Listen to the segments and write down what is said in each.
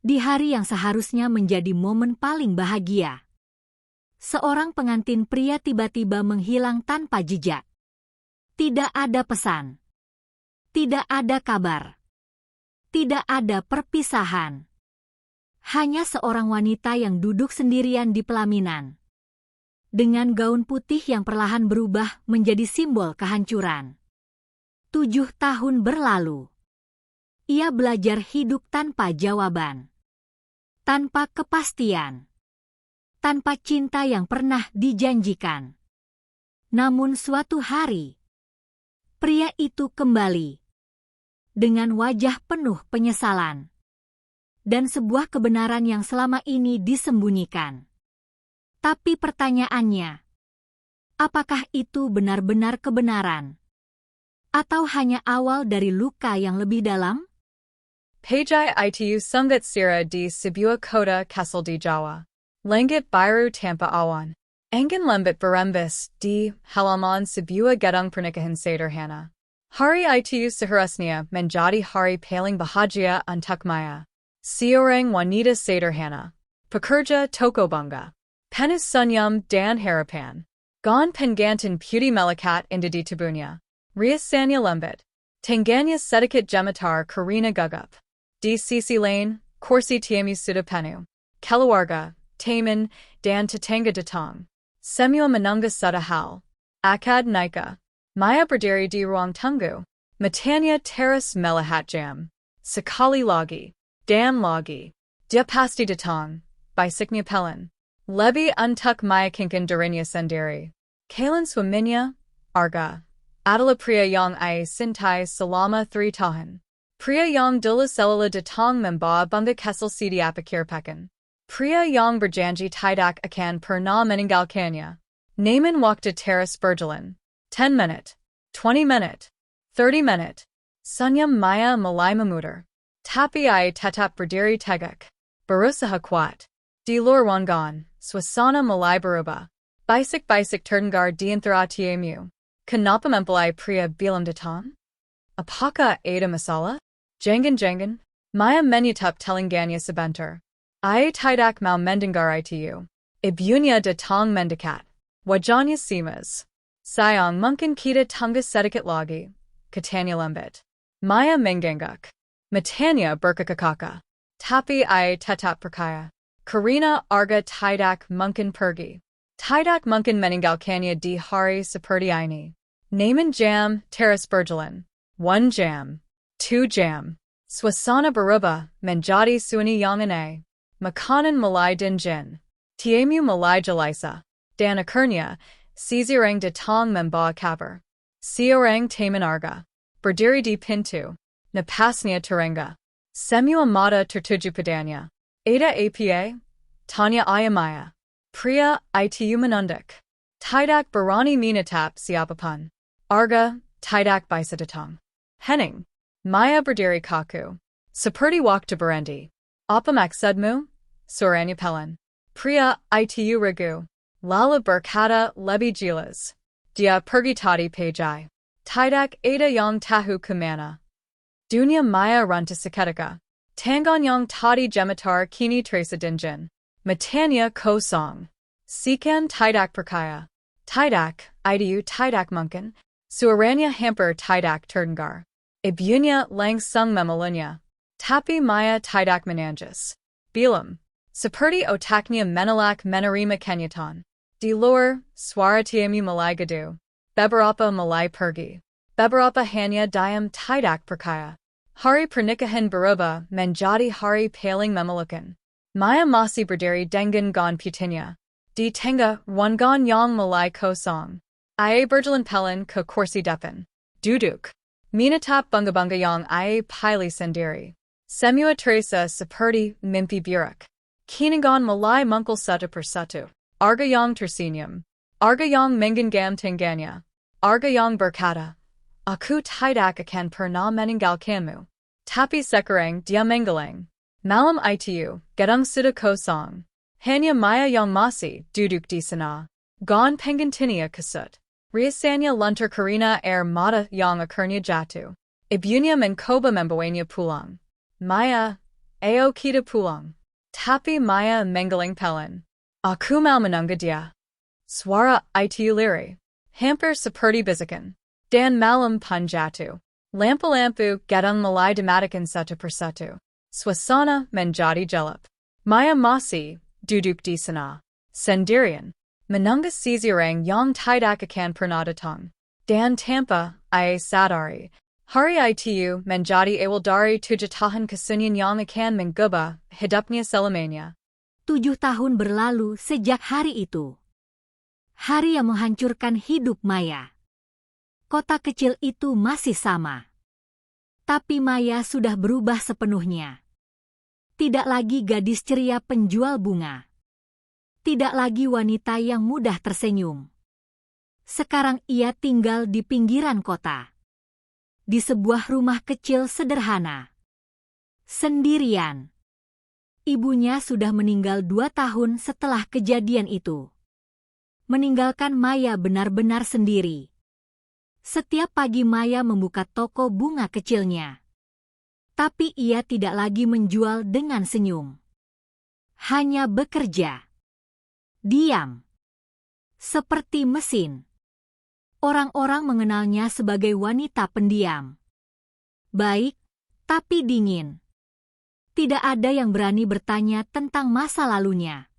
Di hari yang seharusnya menjadi momen paling bahagia, seorang pengantin pria tiba-tiba menghilang tanpa jejak. Tidak ada pesan. Tidak ada kabar. Tidak ada perpisahan. Hanya seorang wanita yang duduk sendirian di pelaminan, dengan gaun putih yang perlahan berubah menjadi simbol kehancuran. 7 tahun berlalu. Ia belajar hidup tanpa jawaban, tanpa kepastian, tanpa cinta yang pernah dijanjikan. Namun suatu hari, pria itu kembali dengan wajah penuh penyesalan dan sebuah kebenaran yang selama ini disembunyikan. Tapi pertanyaannya, apakah itu benar-benar kebenaran? Atau hanya awal dari luka yang lebih dalam? Pajai itu sumbat sira di sebuah kota Kessel di Jawa. Langit biru tanpa awan. Angin lembut berembus di halaman sebuah gedung pernikahan sederhana. Hari itu seharusnya menjadi hari paling bahagia untuk Maya, seorang wanita sederhana, pekerja toko bangga, penuh senyum dan harapan. Gon pengantin pria melekat indah di tubuhnya. Riasannya lembut, tangannya sedikit gemetar karena gugup. Di sisi lain, kursi tamu sudah penuh. Keluarga, teman, dan tetangga datang. Semua menunggu sudah hal. Akad nikah. Maya berdiri di ruang tunggu. Matanya terus melihat jam. Sekali lagi. Dan lagi. Dia pasti datang. Bisiknya pelan. Lebih untuk meyakinkan dirinya sendiri. Kalian suaminya, Arga, adalah pria yang ia cintai selama 3 tahun. Pria yang dulu selalu datang membawa bunga Kessel di akhir pekan. Pria yang berjanji tidak akan pernah meninggalkannya. Namun waktu terus berjalan. 10 menit, 20 menit, 30 menit. Senyum Maya mulai memudar. Tapi ia tetap berdiri tegak. Berusaha kuat. Di luar ruangan, suasana mulai berubah. Bisik-bisik terdengar di antara tamu. Kenapa mempelai pria belum datang? Apakah ada masalah? Jangan-jangan, Maya menutup telinganya sebentar. Ia tidak mau mendengar itu. Ibunya datang mendekat. Wajahnya simas. Sayang, mungkin kita tunggu sedikit lagi, katanya lembut. Maya mengangguk. Matanya berkakak. Tapi ia tetap percaya. Karena Arga tidak mungkin pergi. Tidak mungkin meninggalkannya di hari seperti ini. Namun jam terus berjalan. 1 jam. 2 jam. Suasana berubah menjadi sunyi yang aneh. Makanan mulai dingin. Tamu mulai gelisah. Dan akhirnya, seseorang datang membawa kabar. Seorang teman Arga. Berdiri di pintu. Napasnya terengah. Semua mata tertuju padanya. Ada apa? Tanya Maya. Pria itu menunduk. Tidak berani menatap siapapun. Arga tidak bisa datang. Hening. Maya berdiri kaku. Seperti waktu berhenti. Apa maksudmu? Suaranya pelan. Pria itu ragu. Lalu berkata lebih jelas. Dia pergi tadi pagi. Tidak ada yang tahu kemana. Dunia Maya runtuh seketika. Tangan yang tadi gemetar kini terasa dingin. Matanya kosong. Sekian tidak percaya. Tidak, itu tidak mungkin. Suaranya hampir tidak terdengar. Ibunya langsung memeluknya. Tapi Maya tidak menangis. Belum. Seperti otaknya menolak menerima kenyataan. Di luar, suara tamu mulai gaduh. Beberapa mulai pergi. Beberapa hanya diam tidak percaya. Hari pernikahan berubah menjadi hari paling memalukan. Maya masih berdiri dengan gon putihnya. Di tengah ruangan yang mulai kosong. Ia berjalan pelan ke kursi depan. Duduk. Menatap bunga-bunga yang ia pilih sendiri. Semua terasa seperti mimpi buruk. Kinangan mulai muncul satu persatu. Arga yang tersenyum. Arga yang menggenggam tangannya. Arga yang berkata, Aku tidak akan pernah meninggalkanmu. Tapi sekarang dia menghilang. Malam itu, gedung sudah kosong. Hanya Maya yang masih duduk di sana. Gon pengantinnya kasut. Riasannya luntur karena air mata yang akhirnya jatuh. Ibunya mencoba membawanya pulang. Maya, Ao kita pulang. Tapi Maya Menghilang pelan. Aku mau menunggu dia. Suara itu lirih. Hampir seperti bisikan. Dan malam pun jatuh. Lampu-lampu gedung mulai dimatikan satu persatu. Suasana menjadi gelap. Maya masih duduk di sana. Sendirian. Menunggu seseorang yang tidak akan pernah datang. Dan tanpa ia sadari. Hari itu menjadi awal dari 7 tahun kesunyian yang akan mengubah hidupnya selamanya. 7 tahun berlalu sejak hari itu. Hari yang menghancurkan hidup Maya. Kota kecil itu masih sama. Tapi Maya sudah berubah sepenuhnya. Tidak lagi gadis ceria penjual bunga. Tidak lagi wanita yang mudah tersenyum. Sekarang ia tinggal di pinggiran kota. Di sebuah rumah kecil sederhana. Sendirian. Ibunya sudah meninggal 2 tahun setelah kejadian itu. Meninggalkan Maya benar-benar sendiri. Setiap pagi Maya membuka toko bunga kecilnya. Tapi ia tidak lagi menjual dengan senyum. Hanya bekerja. Diam. Seperti mesin. Orang-orang mengenalnya sebagai wanita pendiam. Baik, tapi dingin. Tidak ada yang berani bertanya tentang masa lalunya.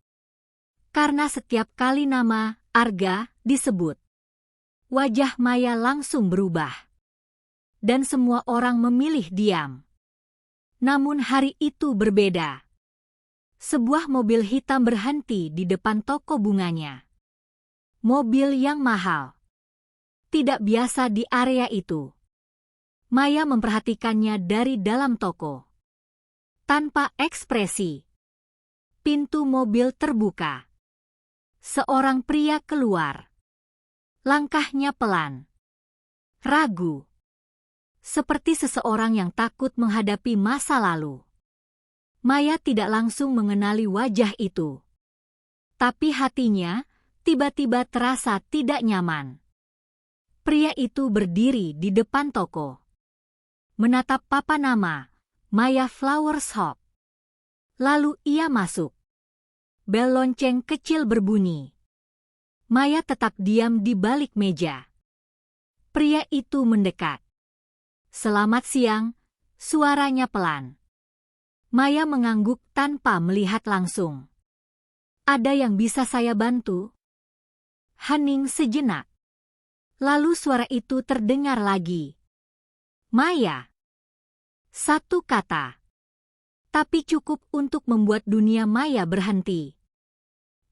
Karena setiap kali nama Arga disebut, wajah Maya langsung berubah. Dan semua orang memilih diam. Namun hari itu berbeda. Sebuah mobil hitam berhenti di depan toko bunganya. Mobil yang mahal. Tidak biasa di area itu. Maya memperhatikannya dari dalam toko. Tanpa ekspresi. Pintu mobil terbuka. Seorang pria keluar. Langkahnya pelan. Ragu. Seperti seseorang yang takut menghadapi masa lalu. Maya tidak langsung mengenali wajah itu. Tapi hatinya tiba-tiba terasa tidak nyaman. Pria itu berdiri di depan toko. Menatap papan nama, Maya Flower Shop. Lalu ia masuk. Bel lonceng kecil berbunyi. Maya tetap diam di balik meja. Pria itu mendekat. Selamat siang, suaranya pelan. Maya mengangguk tanpa melihat langsung. Ada yang bisa saya bantu? Hening sejenak. Lalu suara itu terdengar lagi. Maya. Satu kata. Tapi cukup untuk membuat dunia Maya berhenti.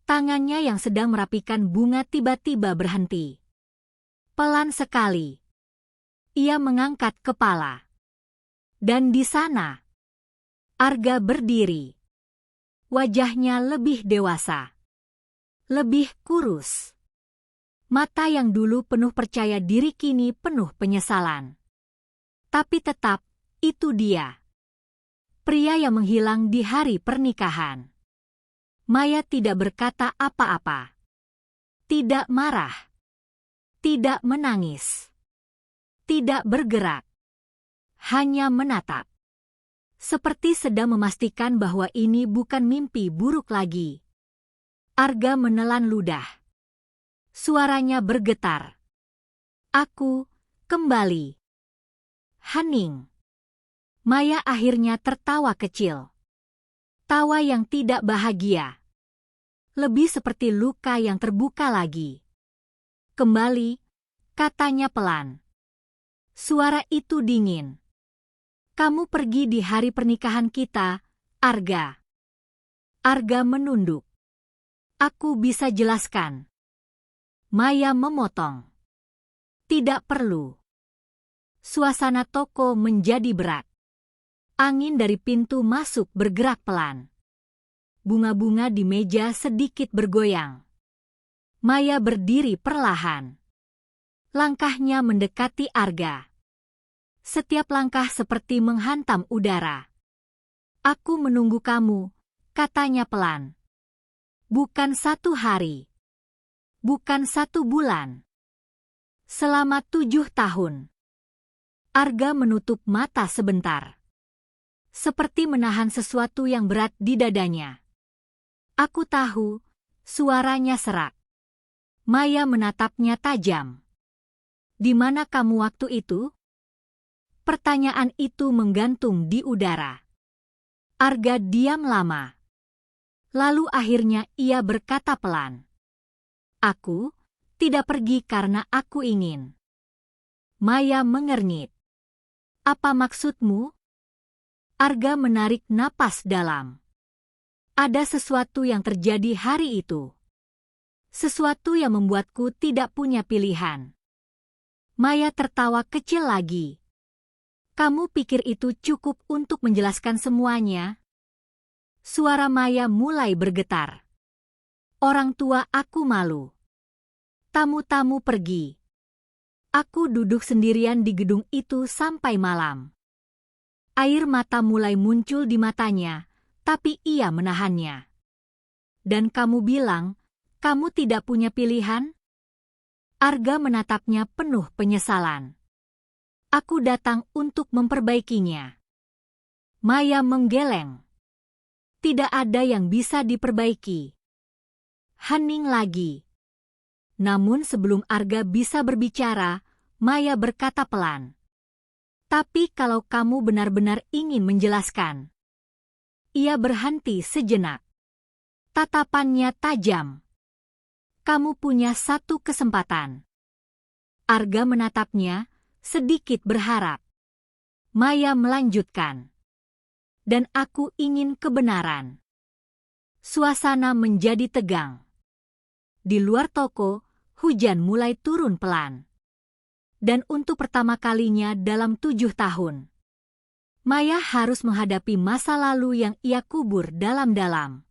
Tangannya yang sedang merapikan bunga tiba-tiba berhenti. Pelan sekali. Ia mengangkat kepala. Dan di sana, Arga berdiri. Wajahnya lebih dewasa. Lebih kurus. Mata yang dulu penuh percaya diri kini penuh penyesalan. Tapi tetap, itu dia. Pria yang menghilang di hari pernikahan. Maya tidak berkata apa-apa. Tidak marah. Tidak menangis. Tidak bergerak. Hanya menatap. Seperti sedang memastikan bahwa ini bukan mimpi buruk lagi. Arga menelan ludah. Suaranya bergetar. Aku kembali. Hening. Maya akhirnya tertawa kecil. Tawa yang tidak bahagia. Lebih seperti luka yang terbuka lagi. Kembali, katanya pelan. Suara itu dingin. Kamu pergi di hari pernikahan kita, Arga. Arga menunduk. Aku bisa jelaskan. Maya memotong. Tidak perlu. Suasana toko menjadi berat. Angin dari pintu masuk bergerak pelan. Bunga-bunga di meja sedikit bergoyang. Maya berdiri perlahan. Langkahnya mendekati Arga. Setiap langkah seperti menghantam udara. Aku menunggu kamu, katanya pelan. Bukan 1 hari. Bukan 1 bulan. Selama 7 tahun. Arga menutup mata sebentar. seperti menahan sesuatu yang berat di dadanya. Aku tahu, suaranya serak. Maya menatapnya tajam. Di mana kamu waktu itu? Pertanyaan itu menggantung di udara. Arga diam lama. Lalu akhirnya ia berkata pelan. Aku tidak pergi karena aku ingin. Maya mengernyit. Apa maksudmu? Arga menarik napas dalam. Ada sesuatu yang terjadi hari itu. Sesuatu yang membuatku tidak punya pilihan. Maya tertawa kecil lagi. Kamu pikir itu cukup untuk menjelaskan semuanya? Suara Maya mulai bergetar. Orang tua aku malu. Tamu-tamu pergi. Aku duduk sendirian di gedung itu sampai malam. Air mata mulai muncul di matanya, tapi ia menahannya. Dan kamu bilang, kamu tidak punya pilihan? Arga menatapnya penuh penyesalan. Aku datang untuk memperbaikinya. Maya menggeleng. Tidak ada yang bisa diperbaiki. Hening lagi. Namun sebelum Arga bisa berbicara, Maya berkata pelan. Tapi kalau kamu benar-benar ingin menjelaskan. Ia berhenti sejenak. Tatapannya tajam. Kamu punya satu kesempatan. Arga menatapnya, sedikit berharap. Maya melanjutkan. Dan aku ingin kebenaran. Suasana menjadi tegang. Di luar toko, hujan mulai turun pelan. Dan untuk pertama kalinya dalam 7 tahun, Maya harus menghadapi masa lalu yang ia kubur dalam-dalam.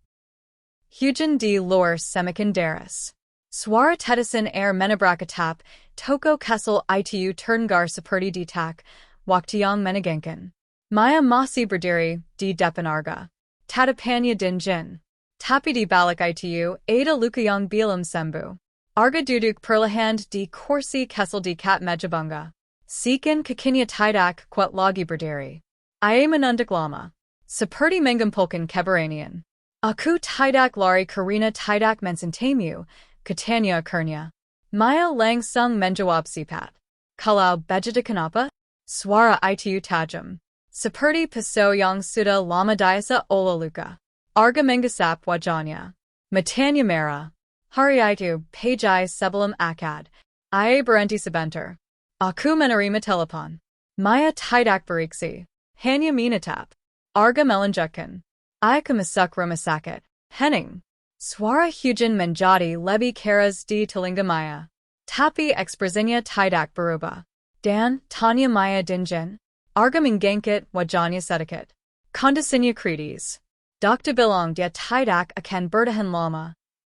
Hujan di luar semikindaris. Suara tedisan air menabrakatap, toko kesel itu terngar seperti ditak, waktu yang menegangkan. Maya masih berdiri di depan Arga. Tatapannya dingin. Tapi di balik itu, ada luka yang belum sembuh. Arga duduk perlahan di kursi kesel di kat meja bangga. Seakan kakinya tidak kuat lagi berdiri. Ia menunduk lama. Seperti mengumpulkan keberanian. Aku tidak lari karena tidak mencintamu, katanya akhirnya. Maya langsung menjawab sifat. Kalau begitu kenapa? Suara itu tajam. Seperti pisau yang sudah lama diasa oleh luka. Arga menggesap wajahnya. Matanya merah. Hari itu, pagi sebelum akad. Ia berhenti sebentar. Aku menerima telepon. Maya tidak bereaksi. Hanya menatap. Arga melanjutkan. Ia masuk rumah sakit. Hening. Suara hujan menjadi lebih keras di telinga Maya. Tapi ekspresinya tidak berubah. Dan, tanya Maya dingin. Arga menggangkat wajahnya sedikit. Kondisinya kritis. Dokter bilang dia tidak akan bertahan lama.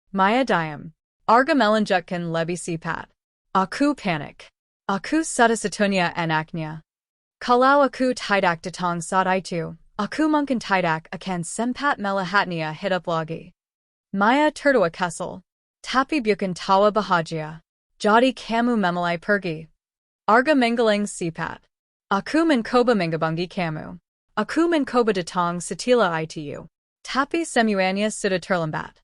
Maya diam. Arga melanjutkan lebih sifat. Aku panik. Aku satu-satunya anaknya. Kalau aku tidak datang saat itu, aku mungkin tidak akan sempat melihatnya hidup lagi. Maya tertawa kesal. Tapi bukan tawa bahagia. Jadi kamu memulai pergi. Arga menggeleng sifat. Aku mencoba menghubungi kamu. Aku mencoba datang setelah itu. Tapi semuanya sudah terlambat.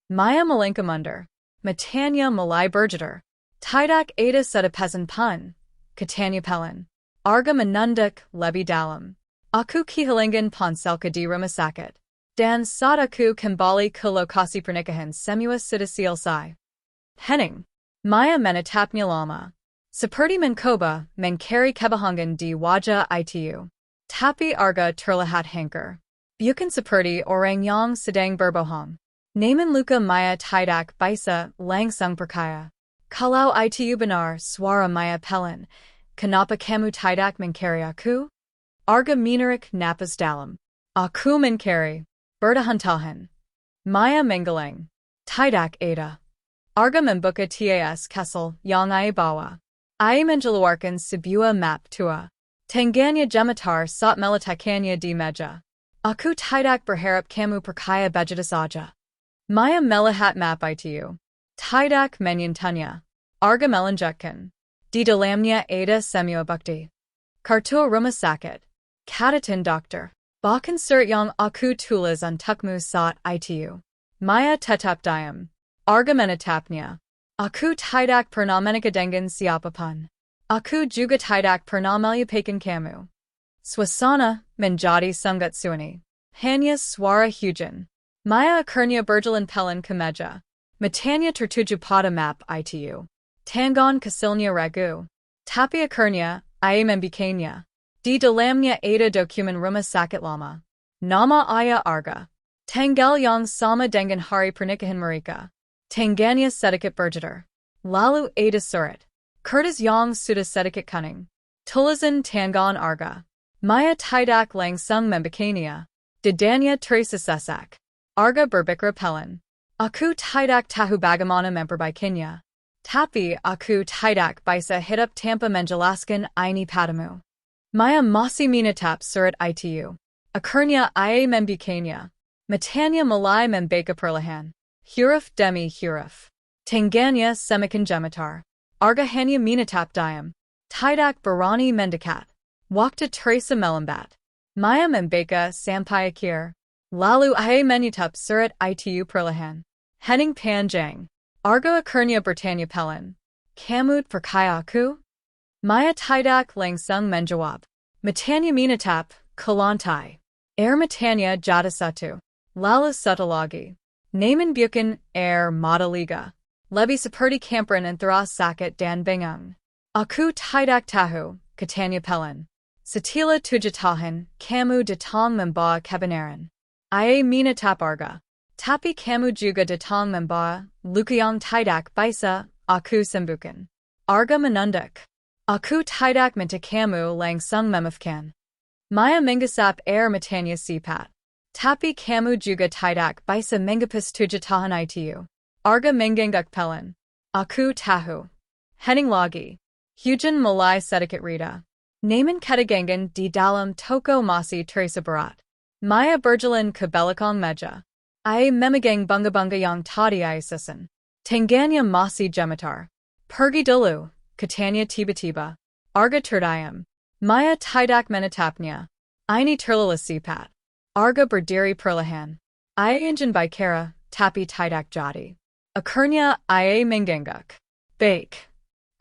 Maya melangkah mundur. Matanya mulai bergetar. Tidak ada satu pesan pun. Katanya pelan. Arga menunduk lebih dalam. Aku kehilangan ponselku di rumah sakit. Dan saat aku kembali ke lokasi pernikahan semua sudah selesai. Hening. Maya menatapnya lama. Seperti mencoba mencari kebohongan di wajah itu. Tapi Arga terlihat hancur. Bukan seperti orang yang sedang berbohong. Namun luka Maya tidak bisa langsung percaya. Kalau itu benar, suara Maya pelan. Kenapa kamu tidak mencari aku? Arga menarik napas dalam. Aku mencari. Bertahan-tahan. Maya menggeleng. Tidak ada. Arga membuka tas kesel yang ia bawa. Ia mengeluarkan sebuah map tua. Tangannya gemetar saat meletakkannya di meja. Aku tidak berharap kamu percaya begitu saja. Maya melihat map itu. Tidak menyentuhnya. Arga melanjutkan. Di dalamnya ada semua bukti. Kartu rumah sakit. Catatan dokter. Bakan surt yang aku tulas untukmu saat itu. Maya tetap diam. Arga menatapnya. Aku tidak pernah menikah dengan siapapun. Aku juga tidak pernah melupakan kamu. Suasana menjadi sangat sunyi. Hanya suara hujan. Maya akhirnya berjalan pelan ke meja. Matanya tertuju pada map itu. Tangan kecilnya ragu. Tapi akhirnya, ia membukanya. Di dalamnya ada dokumen rumah sakit lama. Nama ayah Arga. Tanggal yang sama dengan hari pernikahan mereka. Tangannya sedikit bergetar. Lalu ada surat. Kertas yang sudah sedikit kuning. Tulisan tangan Arga. Maya tidak langsung membukanya. Dadanya terasa sesak. Arga berbicara pelan. Aku tidak tahu bagaimana memperbaikinya. Tapi aku tidak bisa hidup tanpa menjelaskan ini padamu. Maya masih menatap surat itu. Akhirnya ia membukanya. Matanya mulai membaca perlahan. Huruf demi huruf. Tangannya semakin gemetar. Arga hanya menatap diam. Tidak berani mendekat. Waktu terasa melambat. Maya membaca sampai akhir. Lalu ia menatap surat itu perlahan. Hening panjang. Arga akhirnya bertanya pelan. Kamu percaya aku? Maya tidak langsung menjawab. Matanya menatap ke lantai. Air matanya jatuh satu. Lalu satu lagi. Namun bukan air mata liga. Lebih seperti kamperan antara sakit dan bingung. Aku tidak tahu, katanya pelan. Setelah 7 tahun, kamu datang membawa kebenaran. Ia menatap Arga. Tapi kamu juga datang membawa luka yang tidak bisa aku sembuhkan. Arga menunduk. Aku tidak minta kamu langsung memaafkan. Maya menghisap air matanya cepat. Tapi kamu juga tidak bisa menghapus 7 tahun itu. Arga mengangguk pelan. Aku tahu. Hening lagi. Hujan mulai sedikit reda. Namun ketegangan di dalam toko masih terasa berat. Maya berjalan ke belakang meja. Ia memegang bunga-bunga yang tadi ia susun. Tangannya masih gemetar. Pergi dulu. Katanya tiba-tiba. Arga terdiam. Maya tidak menatapnya. Ini terlalu cepat. Arga berdiri perlahan. Ia ingin bicara, tapi tidak jadi. Akhirnya ia mengangguk. Baik.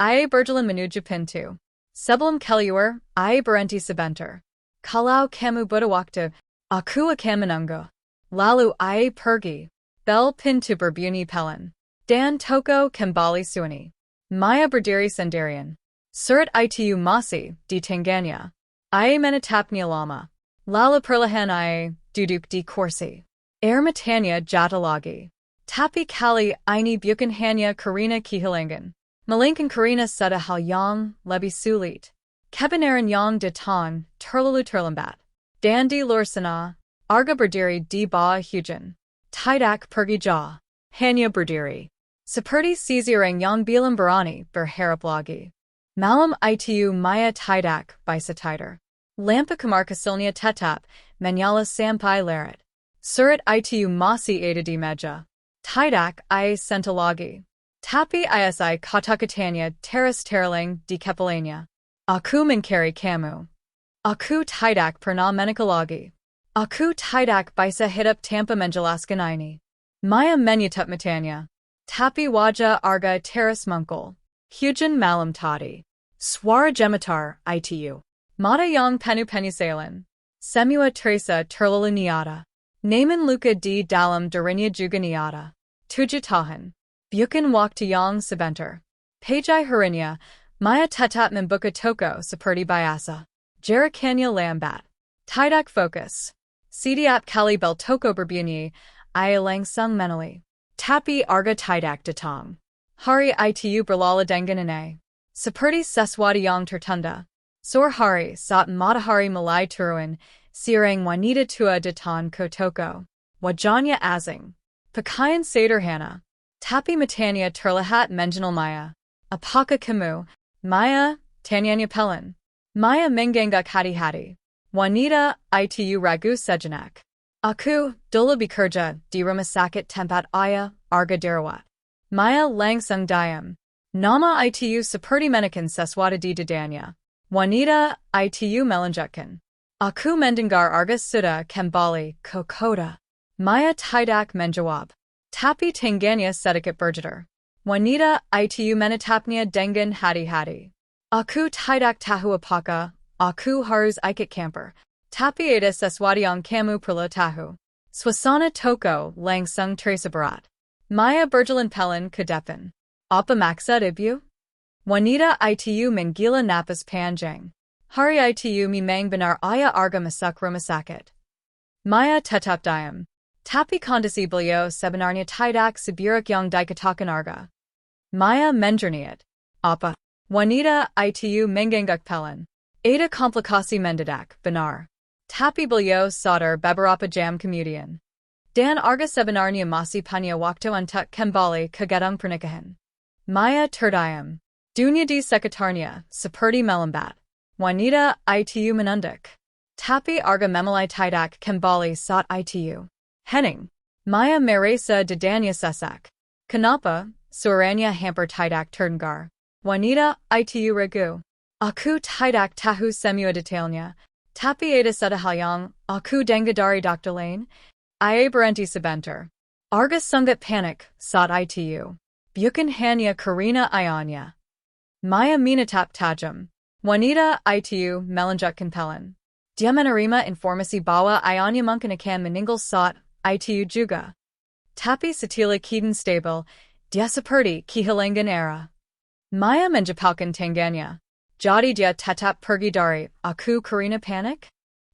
Ia berjalan menuju pintu. Sebelum keluar, ia berhenti sebentar. Kalau kamu butuh waktu, aku akan menunggu. Lalu ia pergi. Bel pintu berbunyi pelan. Dan toko kembali sunyi. Maya berdiri sendirian. Surat itu masih di tangannya. Ia menatapnya lama. Lalu perlahan ia duduk di kursi. Air matanya jatuh lagi. Tapi kali ini bukan hanya karena kehilangan. Melainkan karena satu hal yang lebih sulit. Kebenaran yang datang terlalu terlambat. Dan di luar sana, Arga berdiri di bawah hujan. Tidak pergi jauh. Hanya berdiri. Seperti seseorang yang belum berani berharap lagi. Malam itu Maya tidak bisa tidur. Lampu kamar kecilnya tetap menyala sampai larut. Surat itu masih ada di meja. Tidak ia sentuh lagi. Tapi isi kata-katanya teras terling di kepalanya. Aku mencari kamu. Aku tidak pernah menikah lagi. Aku tidak bisa hidup tanpa menjelaskan ini. Maya menutup matanya. Tapi wajah Arga teras mungkul. Hujan malam tadi. Suara gemetar itu. Mata yang penuh penyesalan. Semua terasa terlalu nyata. Namun luka di dalam dirinya juga nyata. 7 tahun. Bukan waktu yang sebentar. Pagi harinya, Maya tetap membuka toko seperti biasa. Jaraknya lambat. Tidak fokus. Setiap kali bel toko berbunyi, ia langsung menoleh. Tapi Arga tidak datang. Hari itu berlalu dengan aneh. Seperti sesuatu yang tertunda. Sore hari saat matahari mulai turun, seorang wanita tua datang ke toko. Wajahnya asing. Pakaian sederhana. Tapi matanya terlihat mengenal Maya. Apakah kamu, Maya? Tanyanya pelan. Maya mengangguk hati-hati. Wanita itu ragu sejenak. Aku dulu bekerja di rumah sakit tempat ayah Arga dirawat. Maya langsung diam. Nama itu seperti menekan sesuatu di dadanya. Wanita itu melanjutkan. Aku mendengar arga sudah kembali ke kota. Maya tidak menjawab. Tapi tangannya sedikit bergetar. Wanita itu menatapnya dengan hati-hati. Aku tidak tahu apakah aku harus ikut campur. Tapi ada sesuatu yang kamu perlu tahu. Suasana toko langsung terasa berat. Maya berjalan pelan ke depan. Apa maksud ibu? Wanita itu menggila napas panjang. Hari itu memang benar ayah Arga masuk rumah sakit. Maya tetap diam. Tapi kondisi beliau sebenarnya tidak seburuk yang dikatakan Arga. Maya menjerniat. Apa? Wanita itu mengangguk pelan. Ada komplikasi mendadak, benar. Tapi beliau sadar beberapa jam kemudian. Dan Arga sebenarnya masih punya waktu untuk kembali ke gedung pernikahan. Maya terdiam. Dunia di sekitarnya seperti melambat. Wanita itu menunduk. Tapi Arga memulai tidak kembali saat itu. Hening. Maya merasa dadanya sesak. Kenapa? Suaranya hampir tidak terdengar. Wanita itu ragu. Aku tidak tahu semua detailnya. Tapi ada satu hal yang aku dengar dari dokter lain. Ia berhenti sebentar. Arga sangat panik saat itu. Bukan hanya karena ayahnya. Maya menatap tajam. Wanita itu melanjutkan pelan. Dia menerima informasi bahwa ayahnya mungkin akan meninggal saat itu juga. Tapi setelah keadaan stabil, dia seperti kehilangan arah. Maya menjepalkan tangannya. Jadi dia tetap pergi dari aku karena panik?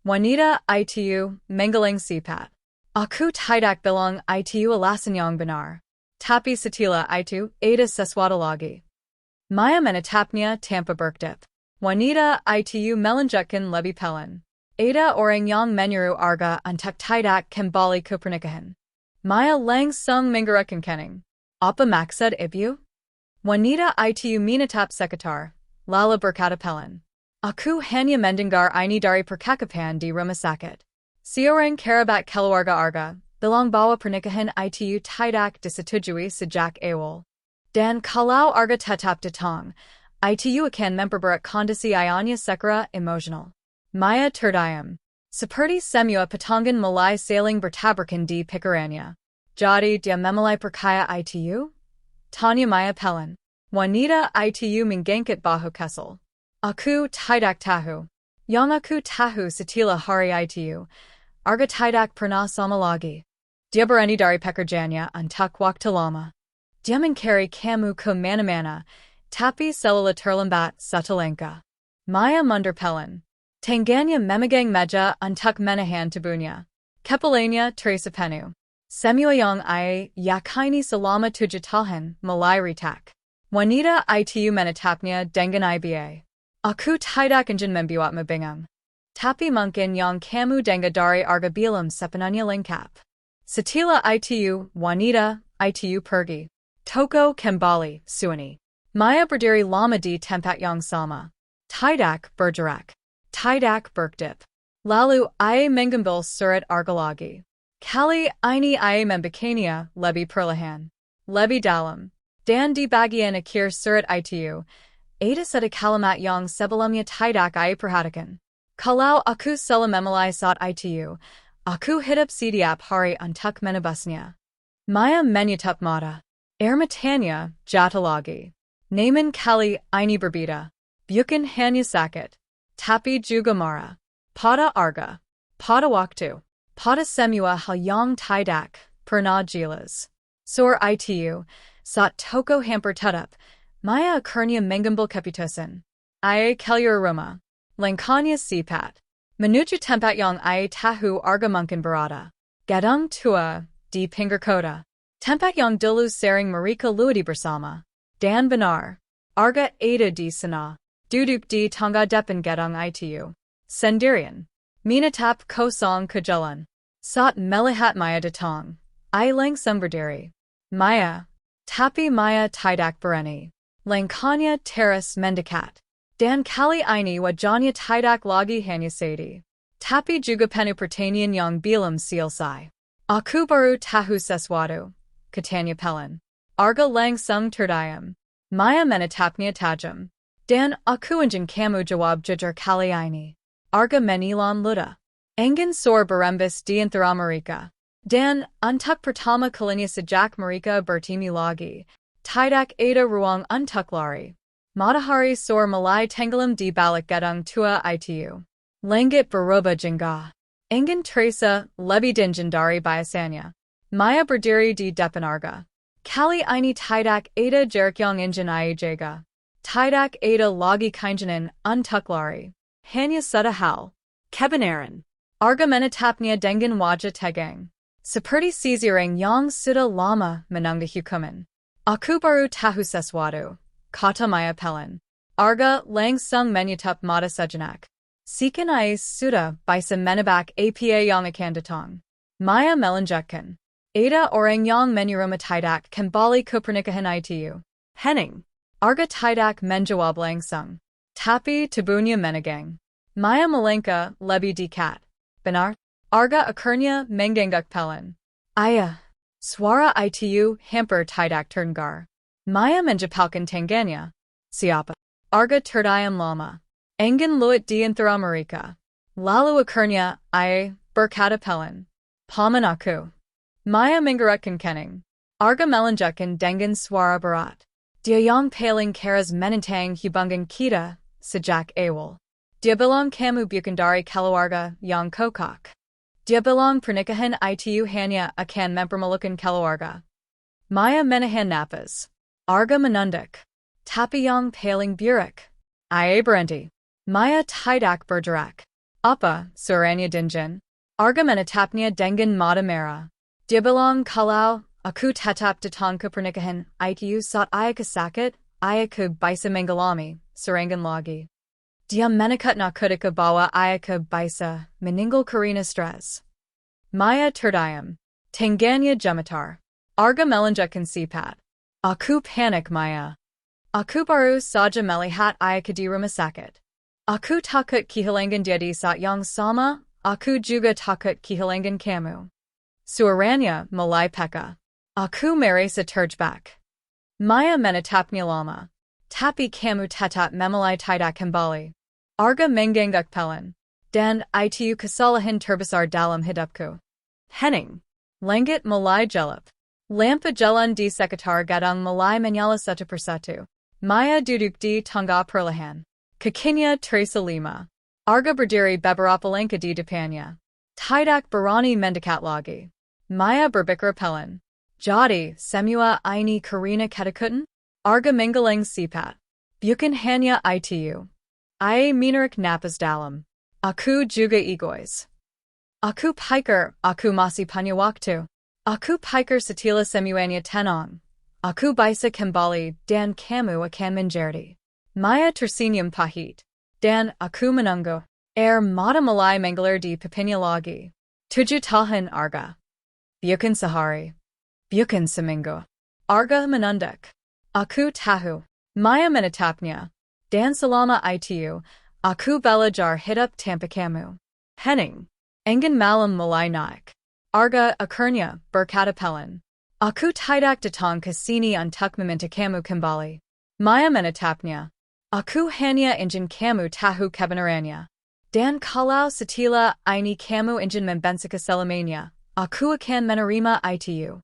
Wanita itu menggeleng sifat. Aku tidak bilang itu alasan yang benar. Tapi setelah itu ada sesuatu lagi. Maya menatapnya tanpa berkedip. Wanita itu melanjutkan lebih pelan. Ada orang yang menyuruh Arga untuk tidak kembali ke pernikahan. Maya langsung menggerakkan kening. Apa maksud ibu? Wanita itu menatap sekitar, lalu berkata pelan. Aku hanya mendengar ini dari percakapan di rumah sakit. Seorang kerabat keluarga Arga bilang bahwa pernikahan itu tidak disetujui sejak awal. Dan kalau Arga tetap datang, itu akan memperburuk kondisi ayahnya secara emosional. Maya terdiam. Seperti semua pasangan mulai saling bertabrakan di pikirannya. Jadi dia memulai perkaya itu? Tanya Maya pelan. Wanita itu menggangkat bahu kesal. Aku tidak tahu. Yang aku tahu setelah hari itu, Arga tidak pernah sama lagi. Dia berhenti dari pekerjaannya untuk waktu lama. Dia mencari kamu ke mana-mana. Tapi selalu terlambat setelahnya. Maya mundur pelan. Tangannya memegang meja untuk menahan tubuhnya. Kepalanya terasa penuh. Semua yang ia yakini selama 7 tahun mulai retak. Wanita itu menatapnya dengan iba. Aku tidak ingin membuatmu bingung. Tapi mungkin yang kamu dengar dari Arga belum sepenuhnya lengkap. Setelah itu, wanita itu pergi. Toko kembali sunyi. Maya berdiri lama di tempat yang sama. Tidak bergerak. Tidak berkedip. Lalu ia mengambil surat Arga lagi. Kali ini ia membacanya lebih perlahan. Lebih dalam. Dan di bagian akhir surat itu, ada satu kalimat yang sebelumnya tidak ia perhatikan. Kalau aku salah memulai saat itu, aku hidup setiap hari untuk menebusnya. Maya menutup mata. Air matanya jatuh lagi. Namun kali ini berbeda. Bukan hanya sakit. Tapi juga marah. Pada Arga. Pada waktu. Pada semua hal yang tidak pernah jelas. Sore itu, saat toko hampir tutup, Maya akhirnya mengambil keputusan. Ia keluar rumah. Langkahnya sifat. Menuju tempat yang ia tahu Arga mungkin berada. Gedung tua di pinggir kota. Tempat yang dulu sering mereka lalui bersama. Dan benar. Arga ada di sana. Duduk di tangga depan gedung itu. Sendirian. Menatap kosong ke jalan. Saat melihat Maya datang. Ia langsung berdiri. Maya. Tapi Maya tidak berani. Langkahnya terus mendekat. Dan kali ini wajahnya tidak lagi hanya sedih. Tapi juga penuh pertanyaan yang belum selesai. Aku baru tahu sesuatu. Katanya pelan. Arga langsung terdiam. Maya menatapnya tajam. Dan aku ingin kamu jawab jujur kali ini. Arga Menghilang luda. Angin sor berembus di antara mereka. Dan, untuk pertama kalinya sejak mereka bertemu lagi. Tidak ada ruang untuk lari. Matahari sor mulai tenggelam di balik gedung tua itu. Langit berubah jingga. Angin terasa lebih dingin dari biasanya. Maya berdiri di depan Arga. Kali ini tidak ada jarak yang ingin ia jaga. Tidak ada lagi keinginan untuk lari. Hanya satu hal. Kebenaran. Arga menatapnya dengan wajah tegang. Seperti seseorang yang sudah lama menunggu hukuman. Aku baru tahu sesuatu. Kata Maya pelan. Arga langsung menutup mata sejenak. Seakan ia sudah bisa menebak apa yang akan datang. Maya melanjutkan. Ada orang yang menyuruh tidak kembali ke pernikahan itu. Hening. Arga tidak menjawab langsung. Tapi tubuhnya menegang. Maya melangkah lebih dekat. Benar? Arga akhirnya mengangguk pelan. Ayah. Suara itu hampir tidak terdengar. Maya menjepalkan tangannya. Siapa? Arga terdiam lama. Angin luat di antara mereka. Lalu akhirnya ia berkata pelan. Paman aku. Maya menggerakkan kening. Arga melanjutkan dengan suara berat. Dia yang paling keras menentang hubungan kita sejak awal. Dia bilang kamu bukan dari keluarga yang kokok. Dia bilang pernikahan itu hanya akan mempermalukan keluarga. Maya menahan napas. Arga menunduk. Tapi yang paling buruk. Ia berhenti. Maya tidak bergerak. Apa suaranya dingin? Arga menatapnya dengan mata merah. Dia bilang kalau aku tetap datang ke pernikahan itu saat ia sakit, ia ke bisa mengalami serangan lagi. Dia menekat narkotika bahwa ia ke bisa meninggal karena stres. Maya terdiam. Tangannya gemetar. Arga melanjutkan sifat. Aku panik Maya. Aku baru saja melihat ia ke di rumah sakit. Aku takut kehilangan dia di saat yang sama, aku juga takut kehilangan kamu. Suaranya mulai peka. Aku merasa terjebak. Maya menatapnya lama. Tapi kamu tetap memulai tidak kembali. Arga mengangguk pelan. Dan itu kesalahan terbesar dalam hidupku. Hening. Langit mulai gelap. Lampu jalan di sekitar gedung mulai menyala satu persatu. Maya duduk di tangga perlahan. Kakinya terasa lima. Arga berdiri beberapa langkah di depannya. Tidak berani mendekat lagi. Maya berpikir pelan. Jadi, semua ini karena ketakutan? Arga menggeleng sifat. Bukan hanya itu. Ia menarik napas dalam. Aku juga egois. Aku pikir aku masih punya waktu. Aku pikir setelah semuanya tenang. Aku bisa kembali dan kamu akan menjadi. Maya tersenyum pahit. Dan aku menunggu. Air mata mulai mengalir di pipinya lagi. 7 tahun Arga. Bukan sehari. Bukan seminggu. Arga menunduk. Aku tahu. Maya menatapnya. Dan selama itu, aku belajar hidup tanpa kamu. Hening. Angin malam mulai naik. Arga akhirnya berkata pelan. Aku tidak datang ke sini untuk meminta kamu kembali. Maya menatapnya. Aku hanya ingin kamu tahu kebenarannya. Dan kalau setelah ini kamu ingin membenci selamanya, aku akan menerima itu.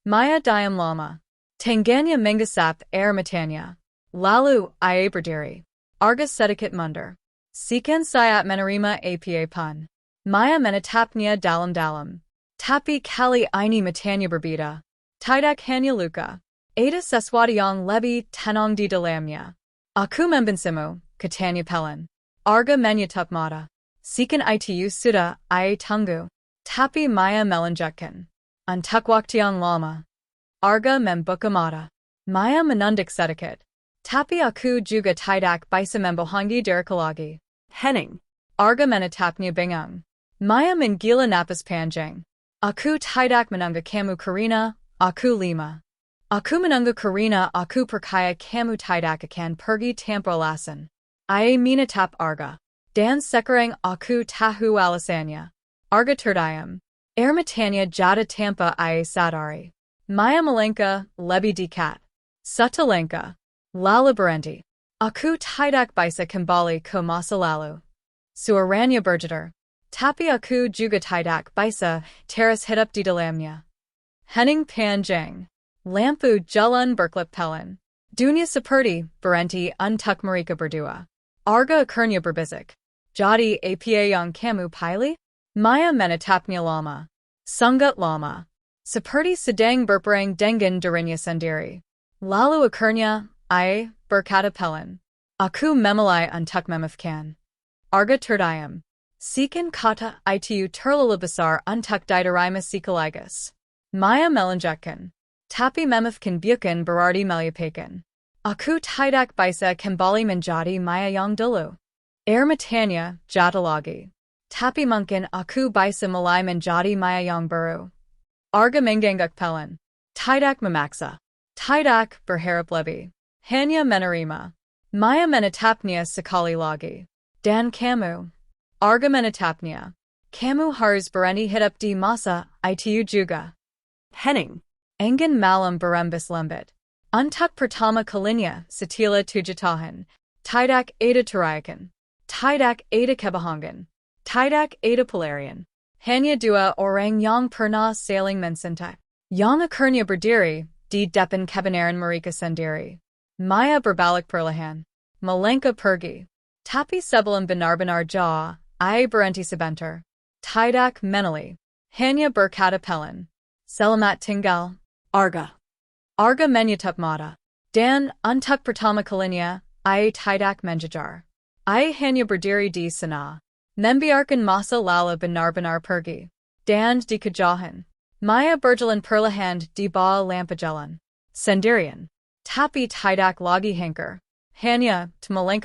Maya diam lama. Tangannya menghisap air matanya. Lalu ia berdiri. Arga sedikit mundur. Sekian saat menerima apa pun. Maya menatapnya dalam-dalam. Tapi kali ini matanya berbeda. Tidak hanya luka. Ada sesuatu yang lebih tenang di dalamnya. Aku membencimu, katanya pelan. Arga menutup mata. Sekian itu sudah ia tunggu. Tapi Maya melanjutkan. Untuk waktu yang lama. Arga membuka mata. Maya menunduk sedikit. Tapi aku juga tidak bisa membohongi diriku lagi. Hening. Arga menatapnya bingung. Maya menggila napas panjang. Aku tidak menunggu kamu karena aku lima. Aku menunggu karena aku percaya kamu tidak akan pergi tanpa alasan. Ia menatap Arga. Dan sekarang aku tahu alasannya. Arga terdiam. Air matanya jatuh tanpa ia sadari. Maya melangkah lebih dekat. Satu langkah. Lalu berhenti. Aku tidak bisa kembali ke masa lalu. Suaranya berjeter. Tapi aku juga tidak bisa terus hidup di dalamnya. Hening panjang. Lampu jalan berkelip pelin. Dunia seperti berhenti untuk mereka berdua. Arga akhirnya berbisik. Jadi apa yang kamu pilih? Maya menatapnya lama. Sangat lama. Seperti sedang berperang dengan dirinya sendiri. Lalu akhirnya, berkata pelin. Aku memulai untuk memaafkan. Arga terdiam. Sekian kata itu terlalu besar untuk diterima sekaligus. Maya melanjutkan. Tapi memaafkan bukan berarti melupakan. Aku tidak bisa kembali menjadi Maya yang dulu. Matanya jatuh lagi. Tapi mungkin aku bisa mulai menjadi Maya yang baru. Arga mengangguk pelin. Tidak memaksa. Tidak berharap lebih. Hanya menerima. Maya menatapnya sekali lagi. Dan kamu. Arga menatapnya. Kamu harus berani hidup di masa itu juga. Hening. Engin malam berembus lembut. Untuk pertama kalinya setelah 7 tahun. Tidak ada teriakan. Tidak ada kebohongan. Tidak ada pelarian. Hanya dua orang yang pernah saling mencintai. Yang akhirnya berdiri di depan kebenaran mereka sendiri. Maya berbalik perlahan. Melangkah pergi. Tapi sebelum benar-benar jauh, berhenti sebentar. Tidak menali. Hanya berkata pelin. Selamat tinggal, Arga. Arga menutup mata. Dan untuk pertama kalinya, tidak menjejar. Hanya berdiri di sana. Membiarkan masa lalu benar-benar pergi. Dan di kejauhan. Maya berjalan perlahan di bawah lampu jalan. Sendirian. Tapi tidak lagi hankar. Hanya melangkah